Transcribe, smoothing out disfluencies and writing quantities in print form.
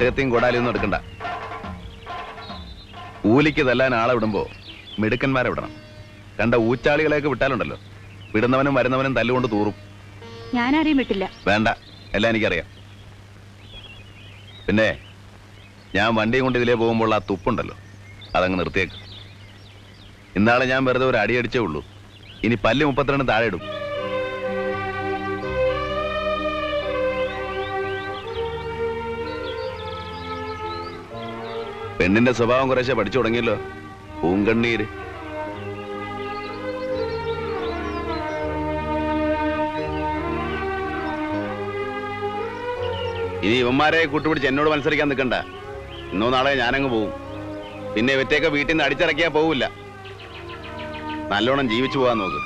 വെട്ടുകത്തിയും കൊടാലിയൊന്നും എടുക്കണ്ട. കൂലിക്ക് തല്ലാൻ ആളെ വിടുമ്പോ മിടുക്കന്മാരെ വിടണം. കണ്ട ഊച്ചാളികളെയൊക്കെ വിട്ടാലുണ്ടല്ലോ, വിടുന്നവനും വരുന്നവനും തല്ലുകൊണ്ട് തൂറും. ഞാനാരെയും വിട്ടില്ല. വേണ്ട, എല്ലാം എനിക്കറിയാം. പിന്നെ ഞാൻ വണ്ടിയും കൊണ്ട് ഇതിലേ പോകുമ്പോൾ ആ തുപ്പുണ്ടല്ലോ, അതങ്ങ് നിർത്തിയേക്ക്. ഇന്നാളെ ഞാൻ വെറുതെ ഒരു അടിയടിച്ചേ ഉള്ളൂ. ഇനി പല്ല് 32 താഴെ ഇടും. പെണ്ണിന്റെ സ്വഭാവം കുറേശ്ശെ പഠിച്ചു തുടങ്ങിയല്ലോ. പൂങ്കണ്ണീര്. ഇനി ഇവന്മാരെ കൂട്ടുപിടിച്ച് എന്നോട് മത്സരിക്കാൻ നിൽക്കണ്ട. ഇന്നോ നാളെ ഞാനങ്ങ് പോവും. പിന്നെ ഇവറ്റയൊക്കെ വീട്ടിൽ നിന്ന് അടിച്ചിറക്കിയാ പോവില്ല. നല്ലോണം ജീവിച്ചു പോകാൻ നോക്ക്.